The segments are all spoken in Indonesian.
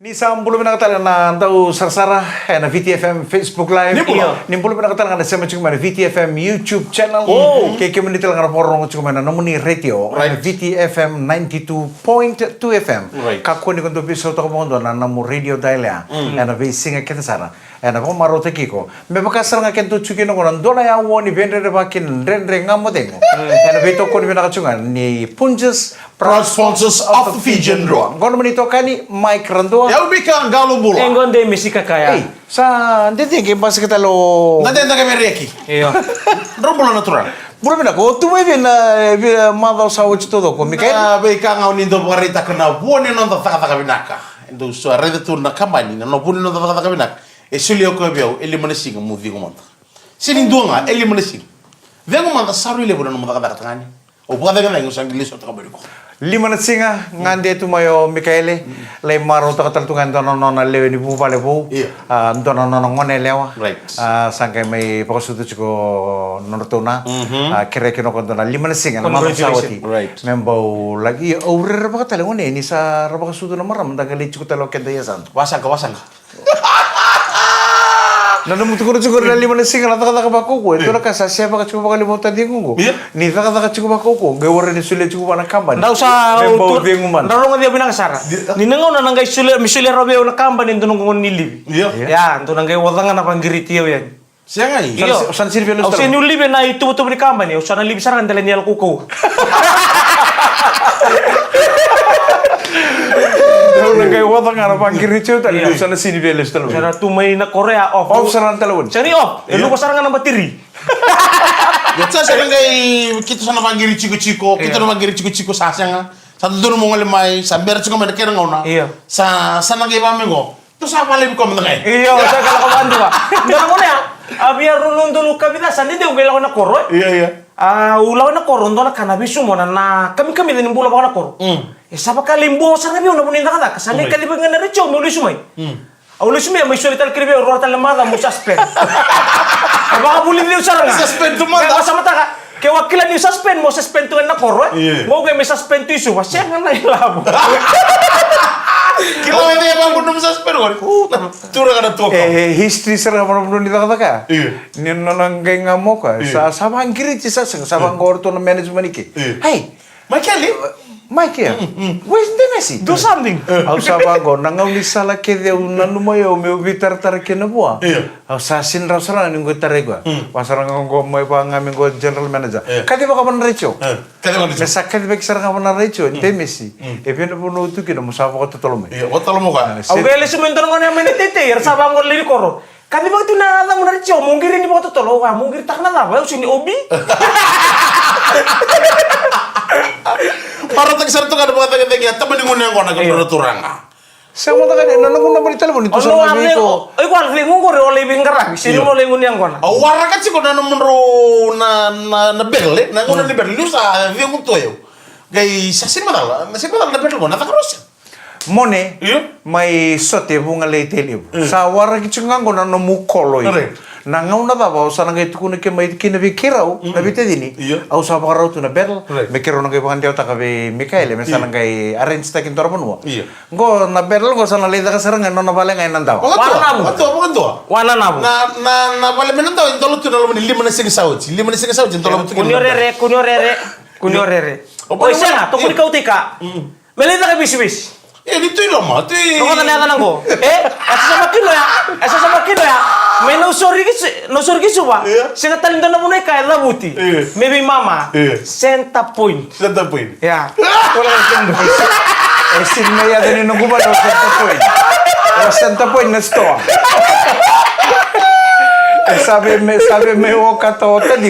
Ni sampuluh pinakatalan na tahu sarsara na VTFM Facebook Live. Nimpuluh pinakatalan na sama cuma VTFM YouTube channel. Kaya kami nitilang na porong cuma na nomuni radio. VTFM 92.2 FM. Kako ni kuntu piso to mo na namu radio dial ya. Na singa kita sana. Na ko maro tekiko. Me bakasar nga kento chuki no konan dola ya woni vendre bakin rendre ngamodengo. Na vito ko ni pinakachungan ni Punjas proud sponsors of Fijian Rock. Gono menito kani Mike Randoa. Ya ubika galo bula. Engonde misika kaya. Sa ndete ke pas kita lo. Nade ndake mereki. Iyo. Rombolo natural. Bula bina ko tu mai bina madal sawo todo ko Mikael. Ah, beka ngau nindo parita kana buone non ta taka binaka. Ndo so rede tu na kamani no buone non ta taka binaka. E suli ko biao ele manesinga movie ko monta. Sini ndonga ele manesinga. Vengo manda saru ile buona no manda taka tangani. O buka venga ngi sangi liso taka bari ko. Lima na singa ngande tu mayo Mikaele le maro ta kataltungan dono nona lewe ni bu pale bu dono nona ngone lewa sangkai mai pakosutu chiko nortona kere kino kontona lima na singa na sawati membo lagi aure ba katale ngone ni sa raba kasutu na maram dagali chiko talo kenda yasan wasanga Nana mutu kuru cukur na lima na singa na taka bako ko ito na kasa siapa ka cukup bakal limota dingu ko ni taka cukup bako ko gawar ni sulit cukup anak kamban Nda usah membawa dinguman Ndarong dia binang sara. Ni nangaw na nangay misuli robe na kamban ito nung ngon nilibi. Ya, ito nangay wadangan na panggiriti yan. Siya nga Iyo. San silbi Au sen ulibe na itu ni kamban ya. Usah na libi sarang dalan nial kuko. Nangay wadangan na panggiriti tadi sana sini beles talo. Sana tumay na Korea off. Off sana talawon. Sani off. Lu pasarangan ng bateri. Yatsa sa ngay kita sana panggiri chiko kita na panggiri chiko sasanga sa dono mo ngale mai sa ber chiko mer kera ngona sa sana ngay pamengo to sa pale ko mo ngay Iyo sa kala ko ando ba Ndara mo na abia runun dulu kabita sandi de ungela na koro iya ulaw na koro ndo na kanabisu mo na kami din bula ba na koro sapa kalimbo sa nabi una buninda kada kasali kalibangan na recho mo lusumay Aulusumay may sulital kribe rota lamada mo suspend baka bulin niyo sarang suspend tumanda kaya sa mata ka kaya wakilan niyo suspend mo suspend tuan na koro mo kaya may suspend to isu siya nga nailabo kilo ini yang belum suspend kan turun kada to history sarang mana belum ditakata ka ni nang kay ngamo ka sa sabang kiri sa sabang gorto na management iki hey Michael, where's the Messi? Do something. Au sabago nangaw ni sala ke de nanumayo me ubitar tar ke na bua. Au sasin rasara ni ngo tarego. Pasarang ngo mo pa ngami ngo general manager. Kadi ba ka man recho? Kadi ba recho? Mesa kadi ba kisara ka man recho de Messi. E pena po no tu ke mo sabo ko totolo me. Iya, tolong mo ka. Au gele sumentor ngo na menitete yer sabang ngo lili koro. Kadi ba tu na mo na recho mungkir ni mo totolo wa mungkir tak na ba sini obi. Para tak sarto kada ba tak tagi temen ngun yang kona ka turanga. Sama ta kada nanu na bali telepon itu sama me ko. Ai ko alfi ngun ko ole bingara sini mo le ngun yang kona. Awara ka chiko na munro na berle na ngona ni berle sa vi ngun toyo. Gai sasin madala na berle mo na takrus. Mone, mai sote bunga le tele. Sa wara ki chunga ngona no mukolo i. Na ngau na dava sa ngai tukune ke mai kina vi kirau na vite dini. Au sa bakarau tu na berl. Me kero ngai bangan dia ta be Mikael me sa ngai arrange ta kin torpon wa. Ngo na berl ngo sa na le da saranga no na bale ngai nanda. Wana nabu. Na bale menanda indolo tu na lo ni limana sing sauti. Limana sing sauti indolo tu. Kunyorere. O isa to kun kau tika. Melita ka bisibis. Dito yung lama. Ano ka tanong ko? Asa sama kino ya? May nosori kisu ba? Singa talin doon na muna kaya labuti. Maybe mama. Center point. Center point. Yeah. Wala ka kendo. Sin na ya din no gubalo center point. Center point na store. Sabi me o kato tadi.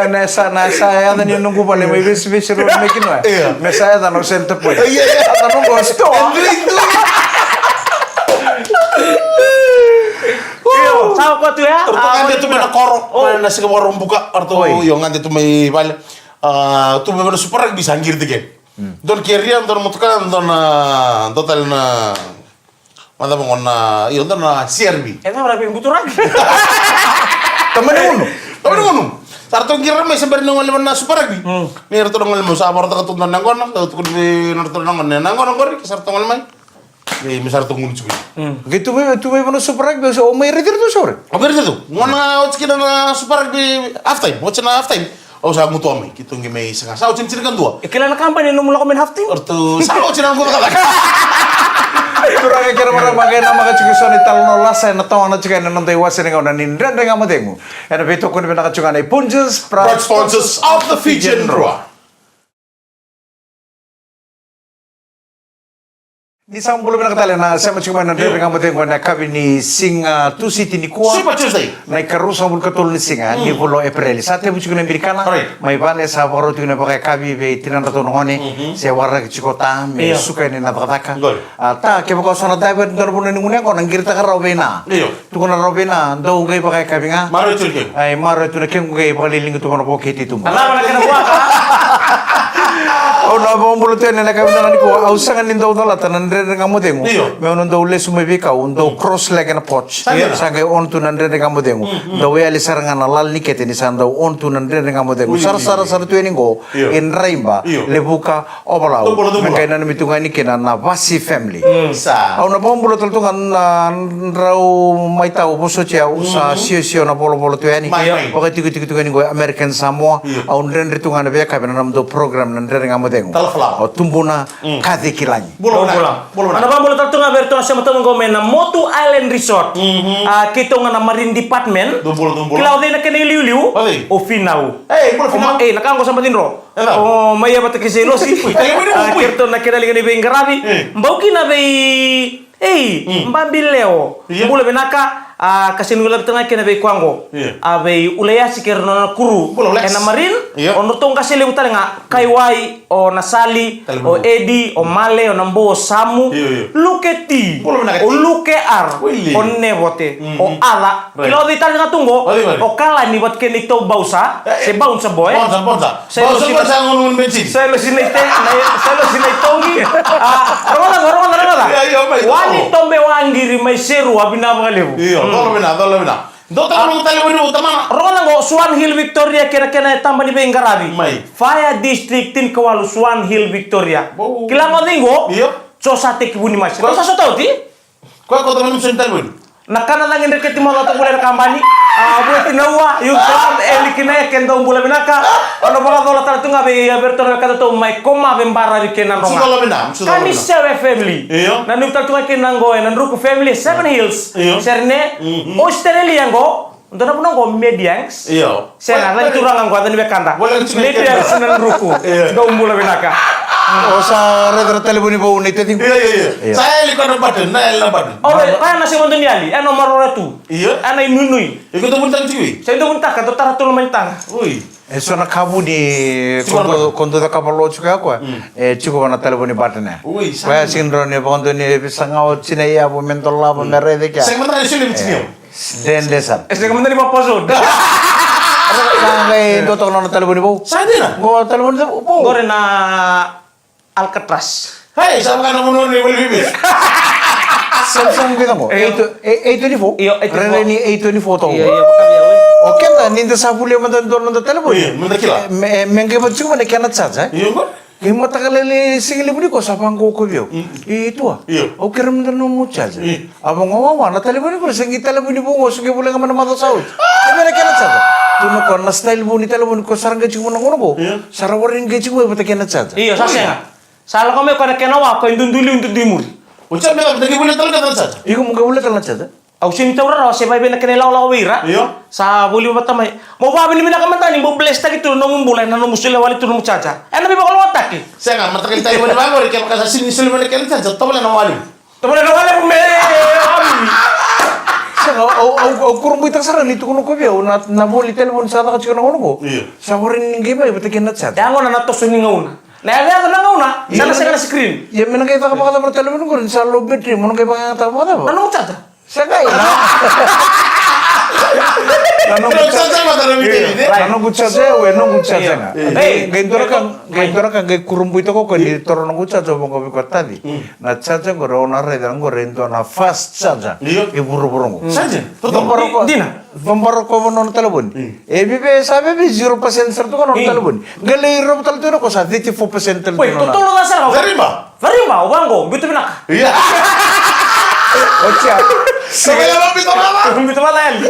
Na saya dan yung nunggu balik may bis ro me kino. Me saya dan no center point. Ada nunggu store. Sawa ko tu ya. Ande tu mana korok. Na sige warung buka arto yung ande tu may bal. Tu may super rugby sanggir dige. Don kerian don mutukan don total na manda mongona iyo don na CRB. Eta berapa yang butuh lagi? Temen uno. Sarto kira may sabar nang ngalaman na super rugby. Ni rato nang ngalaman sa aparta katun nang kono, katun ni rato nang ngalaman nang kono sarto ngalaman. misal tunggu juga. Gitu tu be mana Super Rugby so mai retir tu sore. Apa itu? Mana otski na Super Rugby half time, watch na half time. Oh sa mutu ami, gitu ngi mai sanga. Sa ocin kan dua. Kailan na kampanye no mula komen half time? Ortu sa ocin ang gua kata. Kurang kira mara magai nama ka chuku soni talno lasa na tawa na chuka na nontai wase nga na nindra nga madengu. Era beto kun na ka chuka na punches Proud sponsors of the Fijian Roa. Ni sang bulu na katala na sama chuka na nindra nga madengu na kabi ni singa tu city ni kuwa. Super Tuesday. Na karusa bul katol ni singa ni bolo April. Sate bu chuka na Amerikana. Mai bale sa baro tu na pakai kabi be tinan rato ngone. Se warra ki chikota me suka ni na bakaka. Ta ke bako sona dai bet ndor bulu ni ngune ko nang girta ka robena. Tu ko na robena ndo ngai pakai kabi nga. Maro chulke. Ay maro tu na ken ngai paliling tu kono ko kiti tu. Ala na kana buat. Oh na bom bulu tu na kabi na ni ko ausangan ni ndo dala tanan re ngamu dengu. Me ono ndo le sume bika ndo cross leg na poch. Sangai on tu nan re ngamu dengu. Ndo we ali saranga na lal ni kete ni sanda on tu nan re ngamu dengu. Sar tu ni go in raimba le buka obalau. Mengai nan mitunga ni kena na Vasi family. Sa. Au na bom bulu tu kan rau mai tau boso chia sa sio na bolo tu yani. Pakai tiku ni go American Samoa. Au nren re tunga na be ka nam do program nan re ngamu dengu. Au tumbuna kade kilani. Bola. Ana bang bola tartung aberto sa matong gomen na Motu Island Resort. Kito nga na Marine Department. Dumbul. Kilaw din na kini liu o finaw. Bola final. Nakang ko sa matinro. O maya ba takiselo si. Kirto na kinali ni Bengarabi. Mbau kinabay mbabileo. Bola benaka kasi nula betanga kena be kwango abe ulaya sikerno kuru ena marin ono tong kasi lebu nga kaiwai o nasali o edi o male o nambo samu luketi o lukear o nebote o ala kilo di tali nga tungo o kala ni bat keni to bausa se bounce boy Bonza. Bonza ngun bensin. saya lo sinai tongi romana wani tombe wangiri mai seru abina malebu Dolo bina. Dota nang tali wini utama. Rola ngo Swan Hill Victoria kena tambah ni Bengarabi. Fire District tin kawalu Swan Hill Victoria. Kila ngodingo. So sate kibuni mas. Kau sa tahu ti? Kau teman sental wini. Nakana lang indre kiti mo to bulan kampani. Bulan tinawa yung club elikina kendo bulan binaka. Ano ba dola tartunga be aberto na kadato may koma bembara ri kenan roma. Sudah bina. Kami sewe family. Nanu tartunga kenango nanruku family Seven Hills. Serne Australia ngo Ndona puna ngo mediangs. Sena lagi turang ngo atani bekanda. Mediangs nanruku. Do bulan binaka. O sa redra telefoni bo ni teting. Saya likon badan, na elang badan. Oh, kaya nasi mondon yali. Ano marora tu. Ano imunui. Ikut buntang ciwi. Saya itu muntah kan tara tulung mentang. Ui. Eso na kabu ni kondo da kapalo chuka ko. Chuko na telefoni batane. Ui. Kaya sindro ni kondo ni bisanga o chine ya bo mentolla bo mere de kya. Saya mana sulit macamnya. Den desan. Saya kemudian 5 poso. Sangai do to na telefoni bo. Saya dina. Go telefoni bo. Gore na Alcatraz. Hei, sama kan namun ni boleh bibir. Samsung kita mo. A24. Iyo, A24. Rene ni A24 to. Iya, makanya we. Oke na ninda sa fulya man do na telefoni. Menda kila. Menge ba chuko na kana chacha. Iyo ko. Kaya matakalali singili budi ko sa pangko ko biyo. Itu ah. O kiram na mo chacha. Abo ngawa na telefoni ko singi telefoni bo ko sige bule ka man mata saud. Kaya kana chacha. Tuno ko na style bo ni telefoni ko sarang gaji mo na ngono ko. Sarawarin gaji mo ba kana chacha. Iya, sasya. Salah kami ko na kenawa ko indunduli untuk dimur. Ucap mereka lagi boleh tahu kata saja. Iko mo gawala kana chacha. Au sinta ora se bay na kenela la wira. Sa buli matamay. Mo ba bin mina kamantani mo bless ta gitu no mbulay na no musila wali tu no muchacha. Ano bi ba ko wataki? Saya nggak matakil tayo mana bangor kalau kata sini sini mana kalian saja tahu lah nama wali. Tamo na wala me. Saka au kurumbu ita sarang itu kuno ko biyo na boli telepon sa ta ka chikona kuno ko. Sa warin ngi ba ibata kana chacha. Yango na nato sini ngauna. Na ya na ngauna. Sana sa screen. Ya mena kay ta ka pa ka telepon ko sa low battery mo kay pa ka ta pa. Ano muchacha? Saka ina. Terus saja mata nabi ini. Nano gucaja, we no gucaja nga. Hey, Gaintora kang gay kurumbu ito ko ni toro no gucaja mo ko ko tadi. Na chaja ko ro na reda ngo rento na fast chaja. Iburu-buru ngo. Saja. Tombaro ko. Dina. Tombaro ko no talabon. Bibe sabi bi 0% sarto ko no talabon. Galay ro tal to ko sa 34% tal to Woi, na. totoo ka sa Terima. Verima, ubango, bitu binak. Iya. Ocha. Sampai apa pintu apa? Bitu balayan.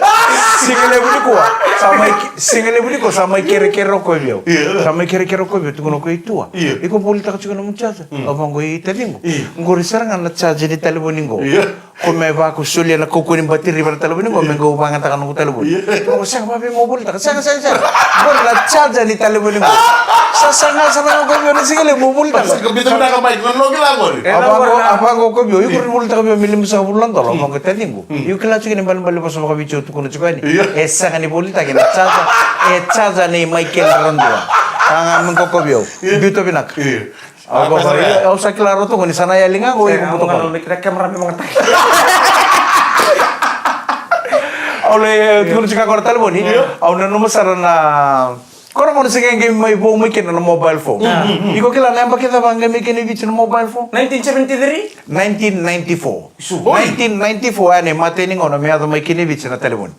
Singale budi ko sama kere-kere ko biyo. Sama kere-kere ko biyo tukono ko itua. Iko polita ka chukana muchacha. Abango italingo. Ngori saranga na chaje ni telefoningo. Ko me ba ko sulia na ko kunin bateri bar telefoningo me go bangan takan ko telefon. Ko sang ba be mobile ta sang. Ko na chaje ni telefoningo. Sanga ko biyo ni singale mobile ta. Kita udah kembali, non lagi lagi. Abango ko biyo iko mobile ta biyo milim sa bulan to. Abango telingo. Iko la chukini bal pas ko biyo tukono chukani. Esa kan boleh tak kena caza ni Michael Rondua. Ang mengkokobyo. Bito binak. Ako ba? Ako sa klaro to kung sana yaling ako yung buto ko. Kira kamera memang tak. Oleh tuh juga kau telepon ni. Aku nanu masara na. Kau mau sekarang game mai bo mai kena mobile phone. Iko kila namba kita bang game kena bicara mobile phone. 1973? 1994. 1994 ane mate ni ngono me ado mai kena bicara telepon.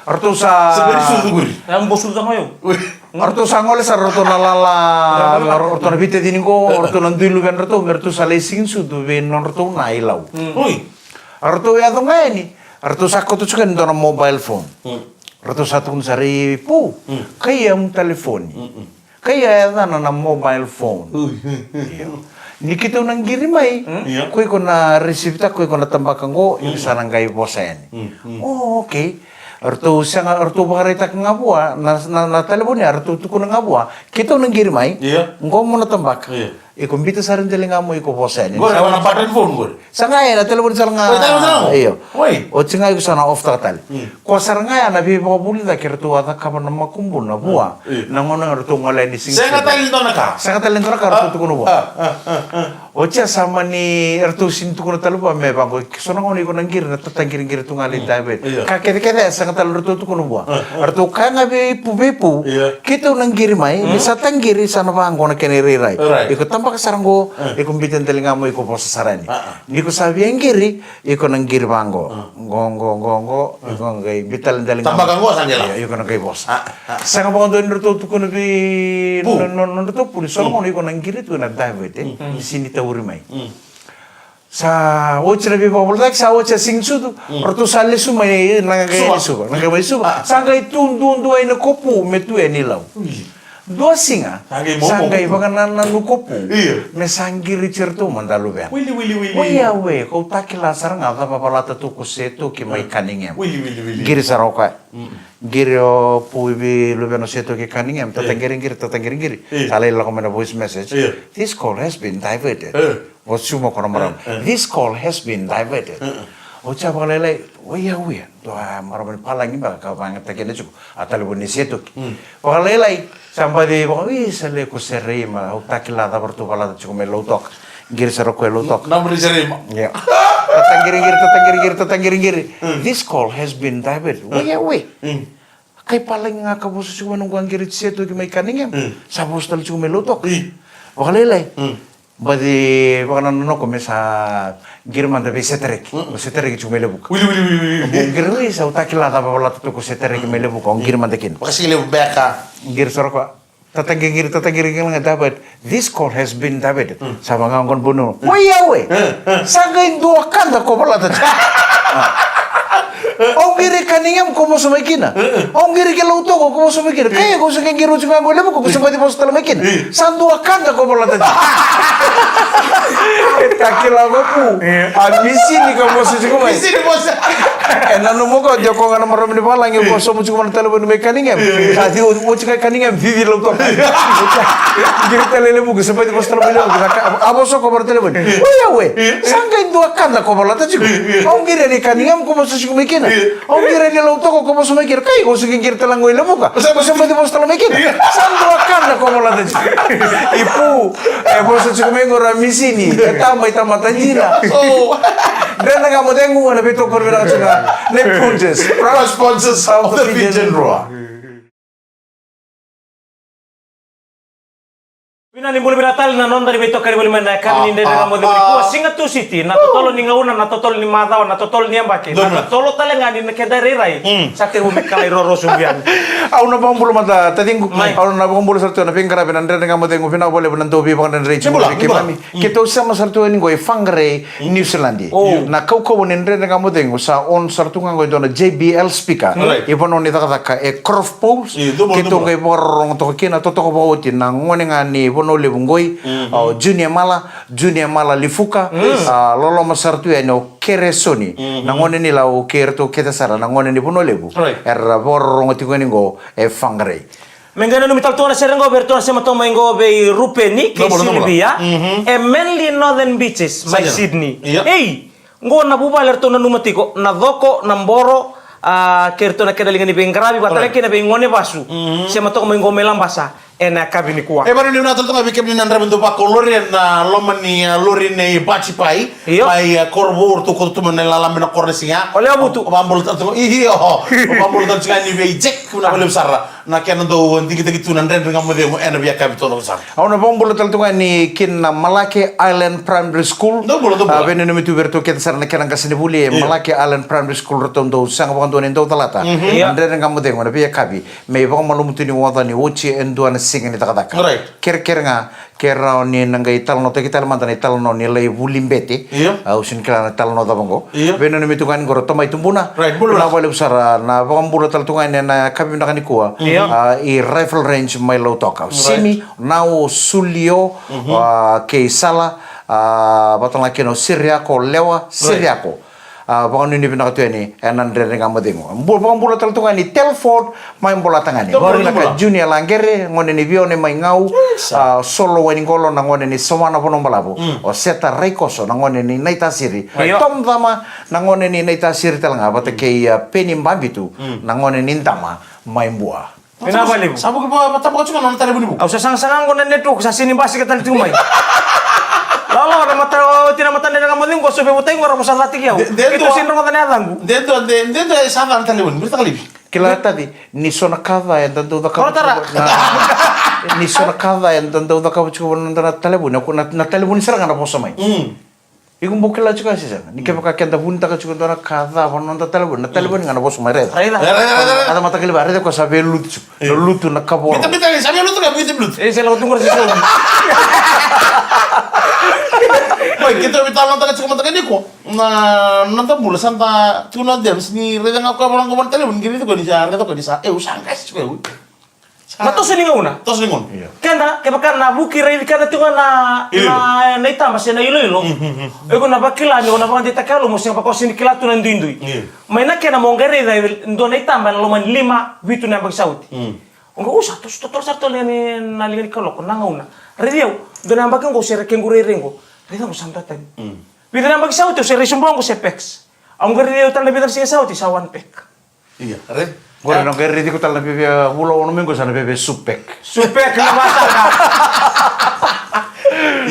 Arto sa Sebenarnya sudah guri. Yang bosul sama yo. Arto sa ngole sa roto na lala arto na bite diningo arto na dilu ben arto sa lesing sudu ben arto na ilaw. Oi. Arto ya to ngani. Arto sa ko to chukan do na mobile phone. Arto sa tun sari po. Kaya ang telefoni. Kaya na mobile phone. Nikito nang girimay. Koy ko na receive ta koy ko na tambakan ko isa nang gay bosen. Oh, okay. Arto siya arto bakarita ka nga buwa na telepon niya arto tuko na nga buwa kita nang girimay ngo mo na tambak ikumbita sa rin dali nga mo ikuposen Gue ada mana paten phone gue. sa nga na telepon sa nga iyo o tsinga iko sana off tatal ko sa nga na bi ba buli da kirto ata ka na makumbun na buwa na ngono arto ngala ni sing Saya nggak tahu itu nak. sa nga talento na karto tuko no buwa o siya sama ni arto sin tuko na talo ba me ba ko so na ngono iko nang gir na tatangir tu ngali dabe kakete sa nga talo tuko no buwa arto ka nga be pu kita nang girimay bisa tanggiri sana ba ngona keneriray iko tampak saranggo iko bitan telinga mo iko posa sarani niko sabi ang giri iko nang giri bango gongo iko ngai bital telinga Tambah ganggu sanjela. iko nang kai posa sanga ba ndo ndoto tuko no bi ndoto puli so mo iko nang giri tu na davete sini tawuri mai sa ochra bi bobol dak sa ocha singsu tu orto sale su mai nangai su sangai tundu ai na kopu metu enilaw dua singa sangai baganan nanu kopu me sanggiri certo mandalu ben Willy. Oya we kau takila sarang apa papalata tu kusetu ki mai kaningem Willy. giri saroka giri o puibi lubeno setu ki kaningem tatangiri salai la komena voice message this call has been diverted was sumo kono maram this call has been diverted Ocha balele oya we to maram palangi ba ka bangat takene cukup atal boni setu balele sampai di bawah sale ko serima o takila da bertu balada cukup melotok giri saroko elotok Nomor serima. ya tatangiri this call has been diverted oya we kay palang nga kabuso cukup nungguan giri setu ki may kaningem sabos tal cukup melotok balele badi bakanan no kome sa girman da be seterek cukup melebuk Willy. Girwi sa utakila da bala tu ko seterek melebuk on girman dekin Makasih le beka. gir soroko tatangir nga dapat this call has been dapat sama ngangon bunuh waya we sangay dua kanda ko bala ta Ong giri kaningam ko mo sumakina. Ong giri ke lauto ko mo sumakina. Kaya ko sa giru nga ko lebo ko sa mo sa talamakina. Sandu akanda ko bala ta. Takila ko po. Amisi ni ko mo sa ko. Misi di bos. Nanu mo ko joko nga maram ni palang yung so mo sa talabo ni kaningam. Kasi o sa kaningam vivi lauto. Giri talele mo sa mo sa talabo. Aboso ko bar talabo. Oya we. Sangay dua kanda ko bala ta. Ong giri ni kaningam ko mo sa sumakina. Ong giri ni lauto ko mo sumakina. Kaya ko sa giri talang ko ilamo ka. Sa mo sa talamakina. Sandu akanda ko bala ta. Ipu. Bosa sa kumengo ramisi ni. Tama ita matanjina. Dren nga mo dengu na bito ko bina chunga. Ne punches. Proud sponsors of the Pigeon Roar. Pina ni bulu binatal na non dari beto kari bulu mana kami ni dari mo dari kuah singa tu city na totolo ni ngauna na totolo ni matawa na totolo ni ambake na totolo talenga ni kedari rai sakte bumi kalai roro sumbian Au na bang bulu mata tading au na bang bulu sartu na pingkara bina dren nga mo dengu bina boleh bina dobi bang dren rei chunga ke mami. Kita sama sartu ni ngoi fangre New Zealand. Na kau kau ni dren nga mo dengu sa on sartu nga ngoi dona JBL speaker. Ibon on ni taka e croft post. Kita ngoi borong to kina to ko bauti na ngone nga ni no lebungoi junior mala lifuka lolo masartu eno keresoni nangone ni lau kerto keta sara nangone ni puno lebu erra borong tikoni go e fangre mengana no mital tona serengo bertona sema to mengo be rupeni ke Silvia e Manly Northern Beaches my Sydney hey ngo na buba lerto na numatiko na doko na mboro kerto na kedalinga ni bengarabi batale kena bengone basu sema to mengo melambasa ena kabini kuah. Baru ni natal tengah bikin ni nandra bentuk pak kolori na loman ni lori ni baci pai, pai korbor tu kau tu menelalam bina kornesinya. Oleh abu tu. Bambul tengah iyo, bambul tengah jangan ni bijek kuna boleh besar. Na kena tu tinggi tu nandra dengan model ena biar kabin tu besar. Au na bambul tengah ni kin na Malake Island Primary School. Bene ni mitu bertu kita sarana kena kasih buli Malake Island Primary School rotom do sang bang tuan endo talata. Nandra dengan model mana biar kabi. Mei bang malum tu ni wada ni uci enduan sing ni taka-taka. Ker nga kera ni nangai talno te kita mantan talno ni lay bulimbete. Au sin kera talno da bango. Beno ni mitungan goro toma itumbuna. Na wale usara na bambula taltungan na kami nakani kuwa. I rifle range may low toka. Simi nao sulio ke sala batang laki no Siriako lewa Siriako. Bangun ini pina katu ini enan dren nga modingo. Bangun bola taltungan ni Telford main bola tangani. Baru nak junior langgere ngone ni vione mai ngau solo wani ngolo na ngone ni somana pono balabu. O seta reikoso na ngone ni naita siri. Tom dama na ngone ni naita siri talanga bate ke peni mbambitu na ngone ni ntama main buah. Kenapa libu? Sabu ke bawah mata cuma nonton tadi bunibu. Au sasang-sangang ngone netu sa sini basi ka tali tumai. Lalo ada mata tina mata nena ngamoling ko sobe buteng ora musa lati kiau. Itu sin mata nena dangu. Dentro sana tali bun. Berita kali. Kila tadi ni sona kava yang tentu da kava. Ni sona kava yang tentu da kava cukup nonton telebun. Aku na telebun serang ana posa mai. Iku bukila juga sih sana. Ni kepa kakek da bunta ka cukup nonton kava nonton telebun. Na telebun ngana posa mai reda. Ada mata kali bare ko sabe lutu. Lutu na kavo. Kita sabe lutu ka bisa lutu. Saya lalu tunggu sih. Baik, kita minta nonton cukup nonton ini kok. Nah, nonton bola santa tuna dia sini reda ngaku orang ngomong telepon gini tuh kau di sana, usang guys juga. Mato sini ngauna. Tos lingon. Kenda kebakan na buki rei kada tu na ita masih na ilo. Ego na bakila ni ona bang dita kalu musim pa sini kilatu na ndui. Maina kena mongere da ndo na ita ban loman 5 bitu na bag sauti. Ongo usa to ni na lingi kalau ko nangauna. Rediau do na bakan ko sere kengure rengo. Reda ko santa tan. Bitu na bag sauti sere sumbong ko sepex. Ang rediau tan lebih dari sauti sa one pack. Iya, red. Gua no kere di kota lebih pulau ono minggu sana bebe supek. Supek na masalah.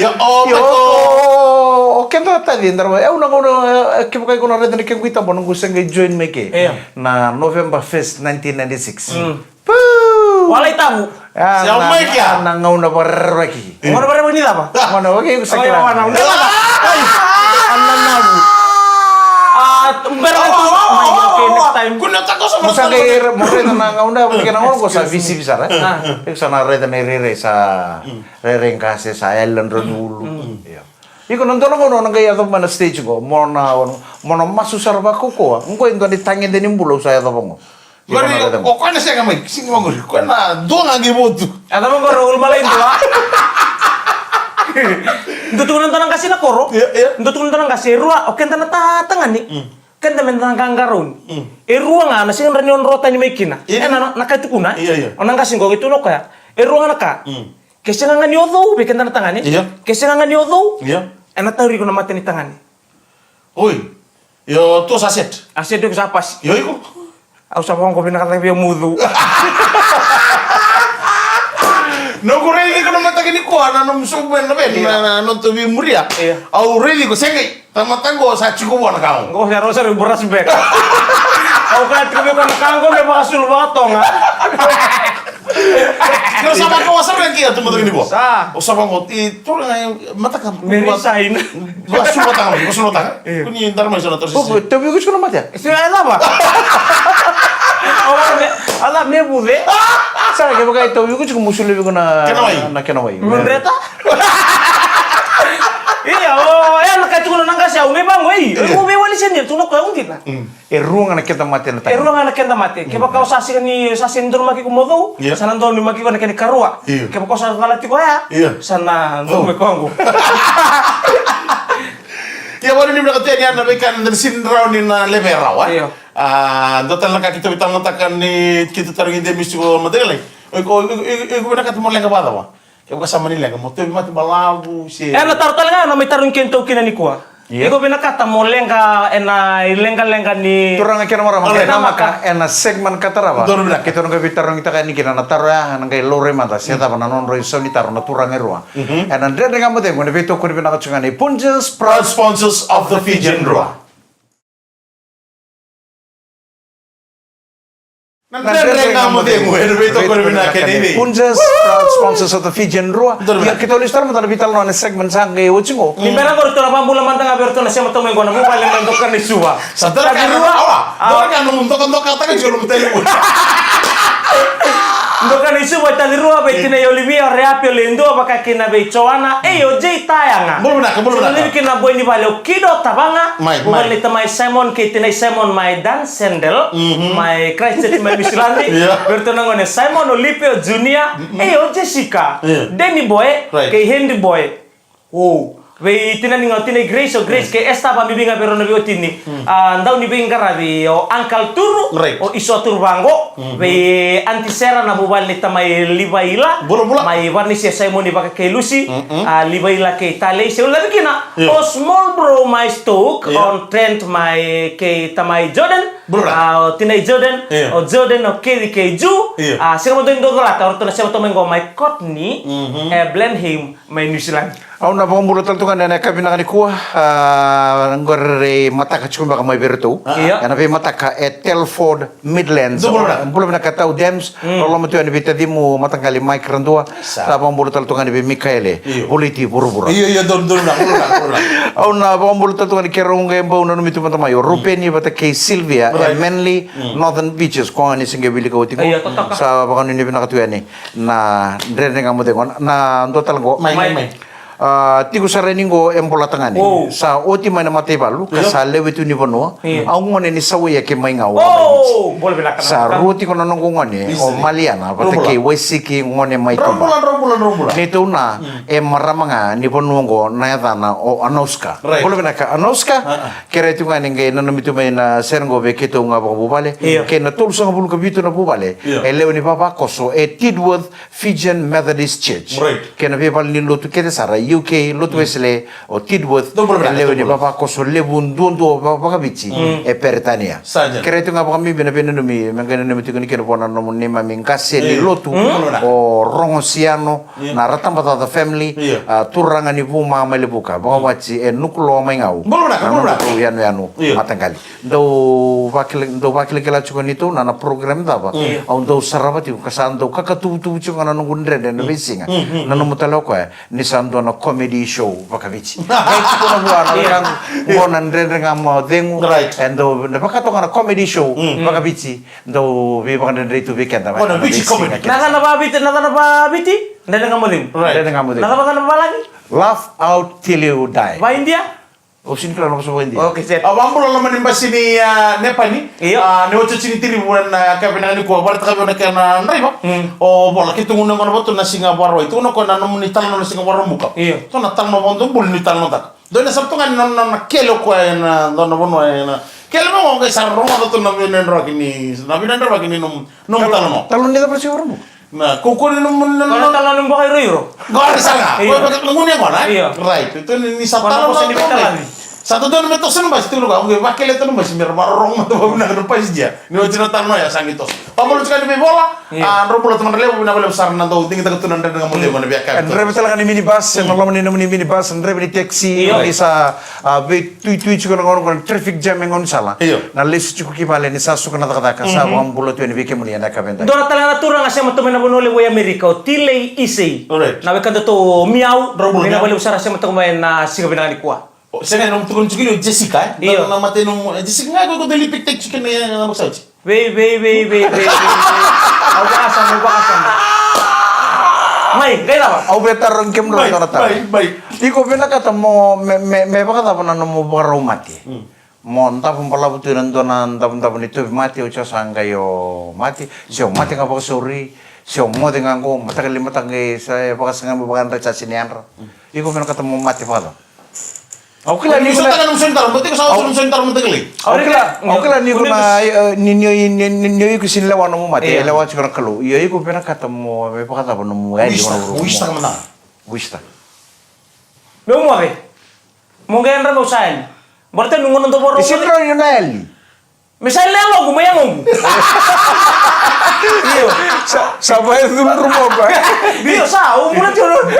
Ya oh, oke tuh tadi ntar una kita kayak kuna reda nih kita mau nunggu sengai join meke. Na November Fest 1996. Walai tahu. Siapa Mike ya? Na ngauna barraki. Mana barang ini apa? Mana oke sakit. Mana udah apa? Anan nabu. Barang itu. Next time. Kuna tako sama Musa kayak mau reda na ngauna mungkin ngauna ko sa visi bisa lah. Ikut sana reda nih rere sa rere ngkase sa Ellen Renulu. Iko nonton ako nang kaya to mana stage ko. Mona masu sarba ko ko. Ngko ito ni tangin din imbulo sa yato mo. Bari o kana siya kamay sing mo ngori. Kana do nga giboto. Ada mo goro ulmalay ito ha. Ndutunan tanang kasi na koro. Ndutunan tanang kasi ruwa. O kenta na tatangan ni. Kenta men tanang kanggaron. E ruwa nga na sing ranion rota ni may kina. Na nakatukuna. O nang kasi ngo ituno kaya. E ruwa nga naka. Kasi nga ni odo be kenta na tangan ni. Kasi nga ni odo. Ana tahu ko na mata ni tangan ni. Oi. Yo to saset. Aset ko sa pas. Yo iko. Aku sabang ko pinakatay yung mudu. No kurang ko naman tagay ni ko. ana nom suben na ben na non to bi muria. Au really ko senge tamatanggo sa chikubo na kaong. Kau saya rasa beras bek. Kau kan kami kan kanggo me bakasul batong. Kau sama kau asal yang kia tuh ini bo. Sa. O sama kau itu orang mata kan. Merisain. Basu batang, basu batang. Kuni ntar masih nonton Oh, sih. tapi gue suka mati ya? Itu apa, Pak? Allah me bude. Sa kayak pakai tapi gue juga musuh lebih kena. Kenawai. Mendreta. Iya, anak kacung nang kasih au me bang, wei. Aku me wali sendiri tuh nak kau ngit. Ruang anak kita mati na tayo. Ruang anak kita mati. Kaya kau sasi ni sasi ndur maki ko modo. Sana ndur ni maki ko na kani karua. Kaya kau sana kalati ko ya. Sana ndur me ko angu. Ya baru ni berkata ni anda berikan dari sindraw ni na level Iya. Dotan lang kita bitang ngatakan ni kita taruh ide misi ko madali. Ko berkata mo lang kabada wa. Kaya kasama nila mo to mati balabu si. Na tartal nga na may tarong kento kinani ko. Iko binakata mo lenga lenga ni Turang akhirnya orang makan nama ka, ena segmen kata apa? Kita orang bicara kita kan ini kita natar ya, nangkai lore mata, siapa mana non roi soni taruh naturang erua. Ena dia dengan kamu tengok, ini betul kau bilang kacungan ini. Punches Proud sponsors of the Fijian Rua. Nanti kamu tengok, ini betul kau bilang ini. Punches Proud sponsors of the Fijian Rua. Ya kita tulis taruh mata bital non segmen sangge ucingo. Libera ko ito na pambula mantang aberto na siya matong ko na mo pala mentokan ni Suwa. Sadar kan kan untuk kata kan jual betul. Ndokan ni Suwa tali ruwa be tina Olivia reapio lendo baka kina be choana yo jay tayanga. Belum nak. Jadi kina boy ni balo kido tabanga. Bukan ni tamay Simon ke tina Simon my Dan Sendel, my Christ my Mislandi. Berto nangone Simon Olivia Junior, yo Jessica. Denny boy ke Henry boy. Oh. Ve tina ningo tina Grace ke esta pa bibinga pero na biotini. Ndau ni binga rabi o Uncle Turu o iso turbango. Ve antisera na bubal ni tamay libaila. May varnis ya Simon ni baka kay Lucy. Libaila kay Talay. Se ulan kina o small bro my stoke on Trent my kay tamay Jordan. Tina Jordan o Jordan o kay Ju. Sira mo doon lata orto na siya to mengo my Courtney Blenheim my New Zealand. Aku nak bangun bulu tentu kan nenek kami nak kuah anggur mata kacung baka mai bertu. Karena pe mata ka Telford Midlands. Belum nak tahu Dams. Kalau matu ane bita dimu mata kali Mike Rendua. Sabang bulu tentu kan be Mikaele. Politi buru-buru. Iya don nak. Aku nak bangun bulu tentu kan kerong gembo nanu mitu mata mayo. Rupeni bata ke Sylvia Manly Northern Beaches. Kau ani singgah bili kau tiku. Sabang ini benak tu ani. Na drene kamu tengok. Na total go. Tiku sareningo embola tangani sa oti mana mate balu sa lewetu ni bono au ngone ni sawe ya ke mai ngau boleh bilang sa ruti kono nongo ngone o maliana pate ke wesiki ngone mai tomba Rombulan ni tu na maramanga ni bonongo na dana o Anoska boleh bilang ka Anoska kere tu ngane nge nanu mitu mai na serengo be keto ngaba bubale ke na tul sanga bulu kabitu na bubale lewe ni papa koso Tidworth Fijian Methodist Church ke na be bal ni lotu kete sara UK lot Wesley o Tidworth lewe ni papa koso lebun dondo papa bici peretania kere tu ngapa kami bina numi mengene numi tu kene pona no nema mingkase ni lotu o rongosiano na ratamba the family turanga ni buma melebuka bawa wachi nuklo mai ngau yanu matangkali do bakile kala chukon itu nana program daba au do saravati kasando kakatu tu chukon nanu gundre den besinga nanu mutalo ko ni sando na comedy show bakavici itu na buana yang bonan den ngam dengu endo na pakato kana comedy show bakavici do be bakan den itu weekend ba bona bici comedy nakana ba biti den ngam moding nakana ba lagi laugh out till you die ba India o sini kala no so India okay set Awambo lo mani basini nepani ne ocho chini tiri bulan kabina ni ko barta kabina kana ndaiba o bola kitu nguna ngona boto na Singapore itu no kona no munital no Singapore muka to na tal no bondo bul ni tal no tak do na sabto ngan na kelo ko na do no bono na kelo mo ngai sarro mo to na binen ro kini no tal no talon dia persi orang na koko ni no kalau talan mo kay Rio gor sanga ko ngune ngona right itu ni sa tal no Satu tahun betul sen bas tu luka, gue pakai leton bas mir marong mata babuna rupa dia. Ni wajib nonton ya sangitos. Pamulu sekali be bola, robo teman lewo bina bola besar nanti tinggi tak tunan dengan mulia mana biar Andre betul kan minibus, yang malam ini minibus, Andre beli taxi, bisa tui juga orang traffic jam yang salah. Nah les cukup kibale ni sasu kena kata kasa, bang bulu tu ini bikin mulia nak kaben. Dora talang aturang asya matome na bonole wo Amerika, tilei isei. Na wekando to miau, na boleh usara asya matome na siga binang kuah. Saya nung tukun cikgu Jessica, nung namate nung Jessica nggak gue dari pictek cikin yang nama saya. Wei. Aku asam. Mai, gaya apa? Aku betar rengkem dulu kata. Baik. Iko bela kata mo me kata apa nana mo barau mati. Mo entah pun pala butuh nantonan entah itu mati ucap sangka yo mati. Siapa mati ngapa suri? Siapa mau dengan aku mata kali mata gay saya pakai sengaja bukan reca sinian. Iko bela kata mo mati pada. Aku kira ni guna. Kita kan berarti kesal sebentar mentegeli. Aku kira ni guna ni kusin lewan mo mati lewan cuma kalau. Iya iko bela kata mo me kata apa mo gay di mana buru. Wista mana? Wista. Mau apa? Mau gaya nggak usahain. Berarti nunggu nonton baru. Isi terus Yunali. Misalnya lo gue yang Iyo, sampai itu rumah apa? Iyo sao, mulai turun.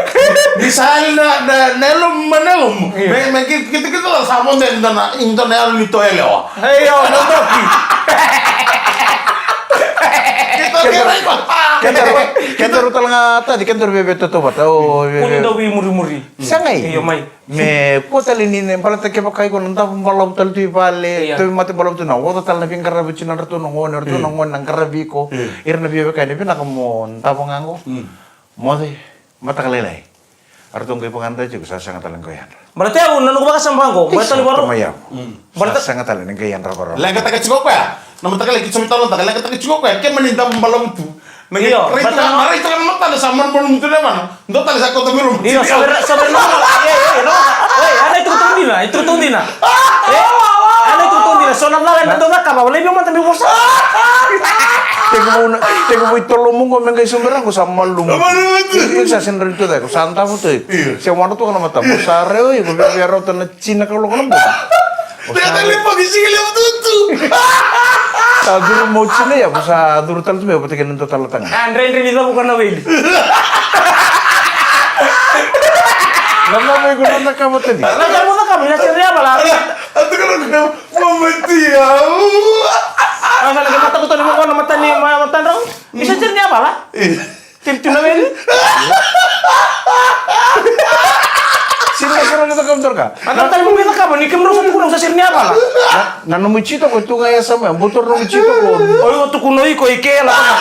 Misalnya nelum menelum, kita lah sama dengan internet itu ya lewa. Ayo, nonton. Kita rutal ngata di kantor bebet itu batau. Kuning dawi muri. Sangai. Iyo mai. Me kota lini ne pala take pakai ko nanta balam tal tu pale tu mate balam tu na wota tal na pingkara bici na ratu nongon nang karabi ko irna bibe kai ne pina kamo nta pangango mode mata kalelai artong kai panganta juga sa sangat talang koyan Berarti aku nanu ko kasam bangko. Berarti baru. Berarti sangat talang koyan rabaro Lang kata kecil kok ya. Nama tak lagi cuma tahu tak lagi kata kecil kok ya. Kan meninta balam tu. Iyo, itu kan mata ada sama belum tu mana. Ndo tali sakot mirum. Iyo, sabar no. Ada itu tundina. Ada itu tundina. Sonam lah kan ndo nakama. Wala ibu mata bibu sa. Tengok mau tolong mungko mengai sumberang ko sama lu. Itu sa sendiri tu dah. Ko santa mo tu. Siya wano tu kana mata. Musare oi, ko biar ro tan Cina kalau kana mo. Ternyata lipat di sini lipat tu. Dulu mau Cina ya, bisa dulu tal tu me pati kan total tang. Andre itu bukan nawil. Lama me guna nak kamu tadi. Lah kamu nak kami nak cari apa lah? Itu kan mau mati ya. Asal lagi mata betul mau kau mata ni mata dong. Bisa cari apa lah? Tim nawil. Sino ka na kamtor ka? Ano tayo mo kita ka ba? Ni kamro sa tukunong sa sirnya apa lah? Nanumuchito ko tu ngaya sama, butor numuchito ko. Oy, tukunoy ko ikela ka.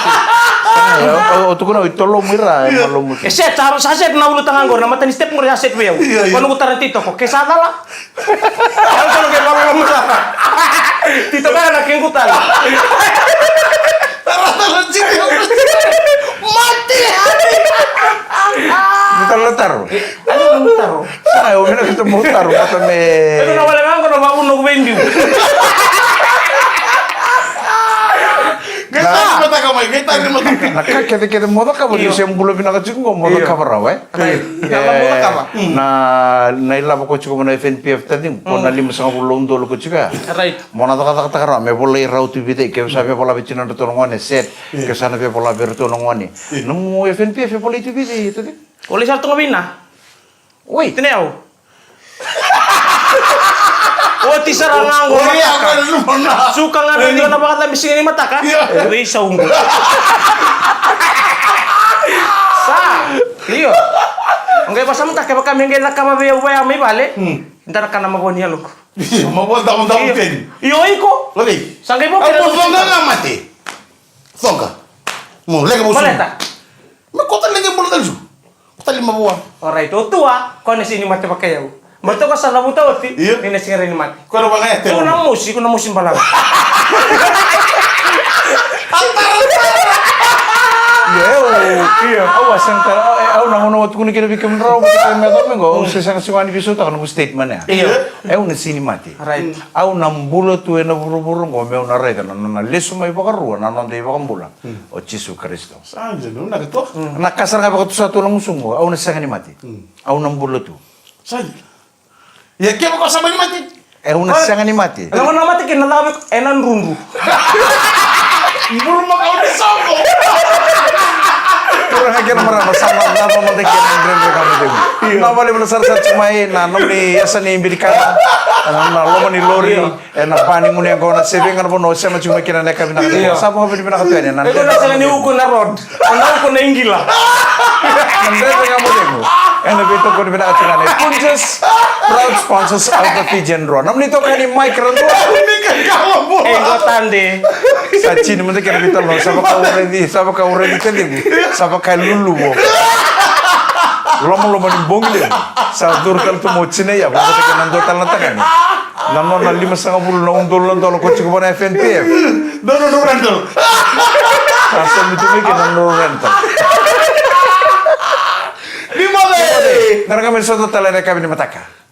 O tu kuno itolo mira malum. Set harus set na ulo tangan gor na matan step ngor set wew. Kono utaran tito ko kesana lah. Ang kono ke balo mo sa. Tito ka na kengkutan. Tara citi mati. Mutar-letar. Ano mutar? Saya umina kita mutar kata me. Ito na wala nga ko na mabuno ko bendi. Kita mata kamay, kita ni mata. Nakaka kita moda ka bodi sem bulo pinaka chiku moda ka barawa. Na ila ko chiku na FNPF tadi ko na 5.10 dolo ko chika. Right. Mona ta kara me bola irau tu bide ke sabe bola bicina to ngone set ke sana be bola berto ngone. No FNPF bola tu bide itu. Oleh satu ngabina. Oi, Tineo. Oh, tisarangan Oh iya, aku ada lu mana? Suka nga rin na bakit labis ni mata ka? Uy, sa unggol. Sa? Iyo. Ang kaya pasang tak kaya kami ang nakamabiya may bale. Hindi na ka na mabuhan niya loko. Mabuhan tamu kain. Iyo, iko. Lagi. Sangkay mo, Ako songa nga mati. Songa. Mo, lega mo. Baleta. Kota lagi mo na tayo. Kota 5 buwan. Alright, tua, kau nasi ni mati pakai yau. Mereka ka sa labuta oti, ni nasi ngari ni mati. Kau apa kaya? Kau na musin balang. Iya, awas yang ter, nang waktu kuno kita bikin raw, kita metal mengo, sesang singani bisu tak nunggu statement ya. Iya. Nasi ni mati. Right. Au nang bulo tu ena buru-buru ngo meu na reta na lesu mai pakaru na non dei pakam bulan. O Yesus Kristo. Sanja no na ketok. Na kasar ka pakatu satu lang musungo, au na sanga ni mati. Au nang bulo tu. Sanja. Ya kaya mo kasama ni mati. una siang animati. Naman naman tikin na dami enan rundu. Belum mau kau disongko. Kurang ajar merana sama nama mau tikin yang brand kamu itu. Nama boleh benar-benar cuma na nomni asa ni imbirikan. Na lomo ni lori na pani muni yang kau na saving kan pun sama cuma kira neka bina. Sama apa bina kau ni na. Eko na sa ni ukun na rod. Anda ukun na ingila. Nandito kamu demo. Ano bito ko bina kau ni. Punches proud sponsors of the Fijian Raw. Nomni to kani Mike Rando. Ini kan kau bola. Eko tande. Sa China mo kira bito lo. Sama kau ready tadi. Sama kau lulu mo. Lomo ni bongi le. Sa durkal tu mo China ya. Bago ka nando tal na tagan. Namo na 5.5 na undol ko chiko na FNPF. No, Randall. Sa mi tu ke nando rental. Di mana? Nara kami soto talere kami ni mataka.